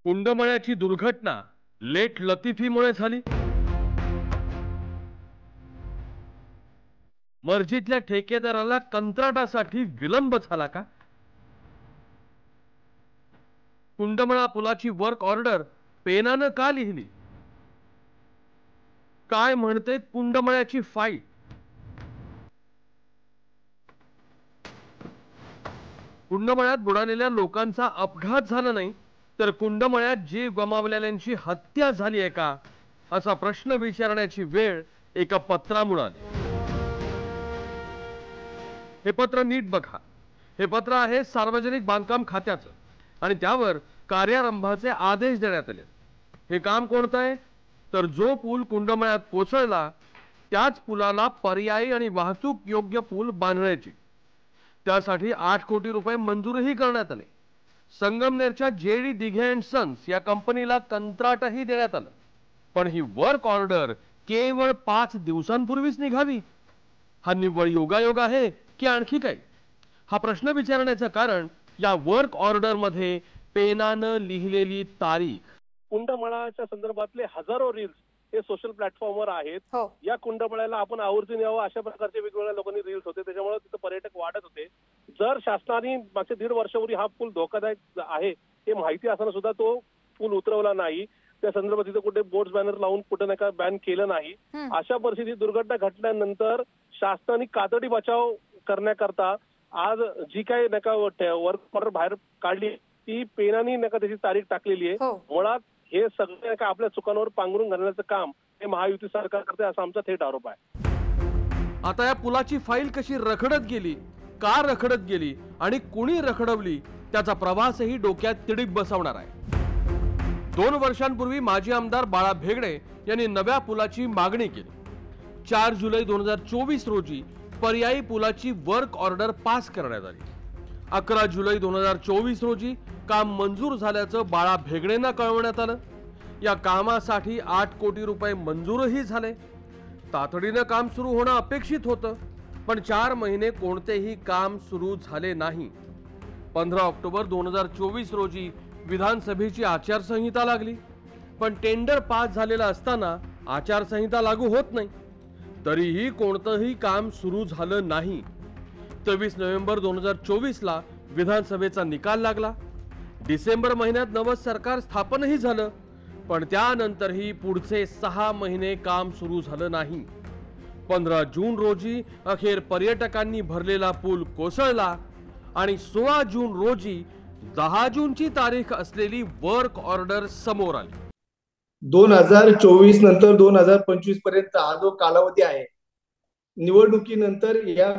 कुंडमळ्याची दुर्घटना लेट लतीफीमुळे झाली। मर्जीतल्या ठेकेदाराला कंत्राटासाठी विलंब झाला का? कुंडमळा पुलाची वर्क ऑर्डर पेनानं का लिहिली? काय म्हणते कुंडमळ्याची फाईल? कुंडमळ्यात बुडालेल्या लोकांचा अपघात झाला नाही तर कुंडमळ्यात जीव गमावलेल्यांची हत्या झाली आहे का, असा प्रश्न विचारण्याची वेळ एका पत्रामुळे आली। हे पत्र नीट बघा। हे पत्र आहे सार्वजनिक बांधकाम खात्याचं आणि त्यावर कार्यारंभाचे आदेश देण्यात आले। हे काम कोणतं आहे तर जो पूल कुंडमळ्यात कोसळला त्याच पुलाला पर्यायी आणि वाहतूक योग्य पूल बांधण्याची, त्यासाठी 8 कोटी रुपये मंजूरही करण्यात आले। संगमनेरच्या जेडी दिघे अँड सन्स या कंपनीला कंत्राटही देण्यात आलं, पण ही वर्क ऑर्डर केवळ 5 दिवसांपूर्वीच निघावी। हा निव्वळ योगायोग आहे की आणखी काही? हा प्रश्न विचारण्याचं कारण या वर्क ऑर्डर मध्ये पेनानं लिहिलेली तारीख। कुंडमळाच्या संदर्भातले हजारो रील्स हे सोशल प्लॅटफॉर्मवर आहेत। या कुंडमळ्याला आपण आवर्जून यावं अशा प्रकारचे वेगवेगळ्या लोकांनी रील्स होते, त्याच्यामुळे तिथे पर्यटक वाढत होते। जर शासनाने मागच्या 1.5 वर्षापूर्वी हा पूल धोकादायक आहे हे माहिती असताना सुद्धा तो पूल उतरवला नाही, त्या संदर्भात तिथे कुठे बोर्ड बॅनर लावून कुठे नका बॅन केलं नाही। अशा परिस्थितीत दुर्घटना घडल्यानंतर शासनाने कातडी बचाव करण्याकरता आज जी काही नका वर्क ऑर्डर बाहेर काढली ती पेनानी नका त्याची तारीख टाकलेली आहे। मुळात हे सगळे नका आपल्या चुकांवर पांघरून घालण्याचं काम हे महायुती सरकार करते असा आमचा थेट आरोप आहे। आता या पुलाची फाईल कशी रखडत गेली, का रखडत गेली आणि कुणी रखडवली त्याचा प्रवासही डोक्यात तिडीक बसवणार आहे। 2 वर्षांपूर्वी माजी आमदार बाळा भेगडे यांनी नव्या पुलाची मागणी केली। 4 जुलै 2024 रोजी पर्यायी पुलाची वर्क ऑर्डर पास करण्यात आली। 11 जुलै 2024 रोजी काम मंजूर झाल्याचं बाळा भेगडेंना कळवण्यात आलं। या कामासाठी 8 कोटी रुपये मंजूरही झाले। तातडीनं काम सुरू होणं अपेक्षित होतं, पण 4 महिने कोणतेही काम सुरू झाले नाही। 15 ऑक्टोबर 2024 रोजी विधानसभेची आचारसंहिता लागली, पण टेंडर पास झालेलं असताना आचारसंहिता लागू होत नाही, तरीही कोणतंही काम सुरू झालं नाही। 23 नोव्हेंबर 2024 ला विधानसभेचा निकाल लागला। डिसेंबर महिन्यात नवं सरकार स्थापनही झालं, पण त्यानंतरही पुढचे 6 महिने काम सुरू झालं नाही। 15 जून रोजी अखेर पर्यटकांनी भरलेला पूल कोसळला आणि 16 जून रोजी 10 जूनची तारीख असलेली वर्क ऑर्डर समोर आली। 2024 नंतर 2025 पर्यंत हा जो कालावधी आहे, निवडणुकीनंतर या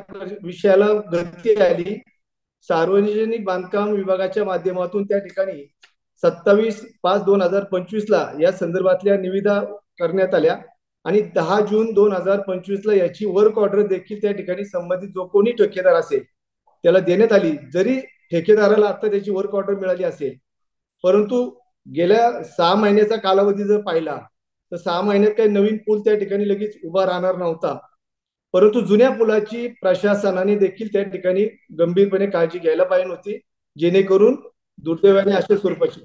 विषयाला गती आली। सार्वजनिक बांधकाम विभागाच्या माध्यमातून त्या ठिकाणी 27/5/2025 ला या संदर्भातल्या निविदा करण्यात आल्या आणि 10 जून 2025 ला याची वर्क ऑर्डर देखील त्या ठिकाणी संबंधित जो कोणी ठेकेदार असेल त्याला देण्यात आली। जरी ठेकेदाराला आता त्याची वर्क ऑर्डर मिळाली असेल, परंतु गेल्या 6 महिन्याचा कालावधी जर पाहिला तर 6 महिन्यात काही नवीन पूल त्या ठिकाणी लगेच उभा राहणार नव्हता, परंतु जुन्या पुलाची प्रशासनाने देखील त्या ठिकाणी गंभीरपणे काळजी घ्यायला पाहिजे होती, जेणेकरून दुर्दैवाने अशा स्वरूपाची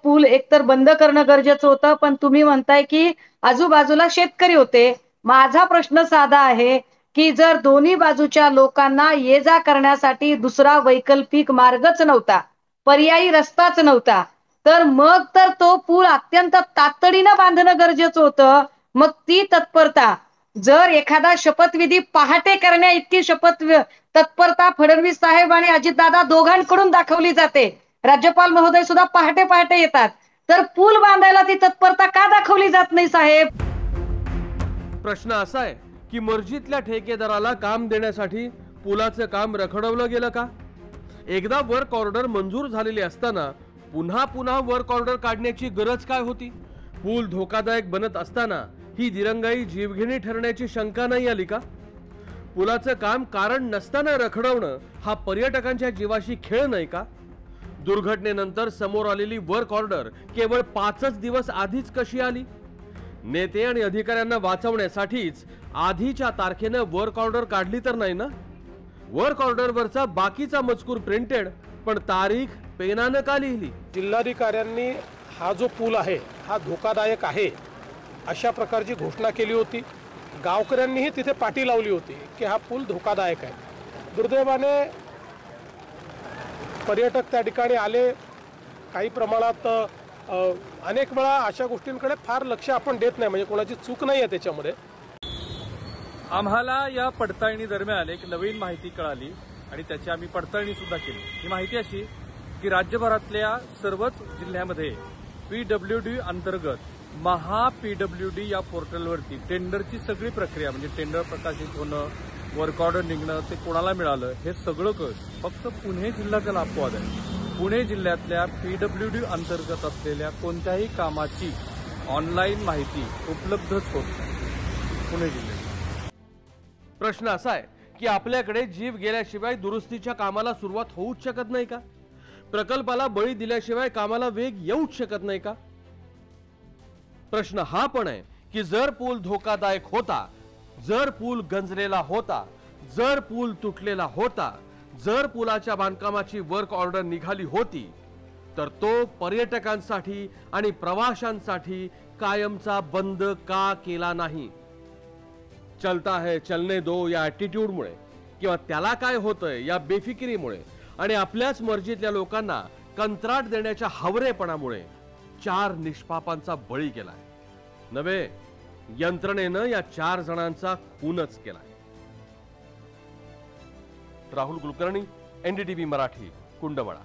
पूल एकतर बंद करणं गरजेचं होतं, पण तुम्ही म्हणताय की आजूबाजूला शेतकरी होते। माझा प्रश्न साधा आहे की जर दोन्ही बाजूच्या लोकांना ये जा करण्यासाठी दुसरा वैकल्पिक मार्गच नव्हता, पर्यायी रस्ताच नव्हता, तर मग तर तो पूल अत्यंत तातडीनं बांधणं गरजेचं होतं। मग ती तत्परता जर एखादा शपथविधी पहाटे करण्या इतकी तत्परता फडणवीस साहेब आणि अजितदादा दोघांकडून दाखवली जाते, राज्यपाल महोदय सुद्धा पहाटे पहाटे येतात, तर पूल बांधायला ती तत्परता का दाखवली जात नाही साहेब? प्रश्न असा आहे की मर्जीतल्या ठेकेदाराला काम देण्यासाठी पुलाचं काम रखडवलं गेलं का? एकदा वर्क ऑर्डर मंजूर झालेली असताना पुन्हा पुन्हा वर्क ऑर्डर काढण्याची गरज काय होती? पूल धोकादायक बनत असताना ही दिरंगाई जीवघेणी ठरण्याची शंका नाही आली का? पुलाचं काम कारण नसताना रखडवणं हा पर्यटकांच्या जीवाशी खेळ नाही का? दुर्घटनेनंतर समोर आलेली वर्क ऑर्डर केवळ 5च दिवस आधीच कशी आली? नेते आणि अधिकाऱ्यांना वाचवण्यासाठीच आधीच्या तारखेनं वर्क ऑर्डर काढली तर नाही ना? वर्क ऑर्डर वरचा बाकीचा मजकूर प्रिंटेड, पण तारीख पेनानं का लिहिली? जिल्हाधिकाऱ्यांनी हा जो पूल आहे हा धोकादायक आहे अशा प्रकारची घोषणा केली होती. गावकऱ्यांनीही तिथे पाटी लावली होती की हा पूल धोकादायक आहे. दुर्दैवाने पर्यटक त्या ठिकाणी आले, काही प्रमाणात अनेक वेळा अशा गोष्टींकडे फार लक्ष आपण देत नाही, म्हणजे कोणाची चूक नाही आहे त्याच्यामध्ये. आम्हाला या पडताळणी दरम्यान एक नवीन माहिती कळाली आणि त्याची आम्ही पडताळणी सुद्धा केली. ही माहिती अशी की राज्यभरातल्या सर्वच जिल्ह्यामध्ये PWD अंतर्गत महा PWD या पोर्टलवरती टेंडरची सगळी प्रक्रिया, म्हणजे टेंडर प्रकाशित होणं, वर्क ऑर्डर निघणं, ते कोणाला मिळालं हे सगळं कळतं. फक्त पुणे जिल्हा त्याला अपवाद आहे. पुणे जिल्ह्यातल्या PWD अंतर्गत असलेल्या कोणत्याही कामाची ऑनलाईन माहिती उपलब्धच होत नाही पुणे जिल्ह्यात. प्रश्न असा आहे की आपल्याकडे जीव गेल्याशिवाय दुरुस्तीच्या कामाला सुरुवात होऊच शकत नाही का? प्रकल्पाला बळी दिल्याशिवाय कामाला वेग येऊच शकत नाही का? प्रश्न हा पण आहे की जर पूल धोकादायक होता, जर पूल गंजलेला होता, जर पूल तुटलेला होता, जर पुलाच्या बांधकामाची वर्क ऑर्डर निघाली होती, तर तो पर्यटकांसाठी आणि प्रवाशांसाठी कायमचा बंद का केला नाही? चलता है चलने दो या ॲटिट्यूडमुळे किंवा त्याला काय होतंय या बेफिकिरीमुळे आणि आपल्याच मर्जीतल्या लोकांना कंत्राट देण्याच्या हावरेपणामुळे 4 निष्पापांचा बळी केलाय. नव्हे, यंत्रणेनं या 4 जणांचा खूनच केलाय. राहुल कुलकर्णी, NDTV मराठी, कुंडमळा.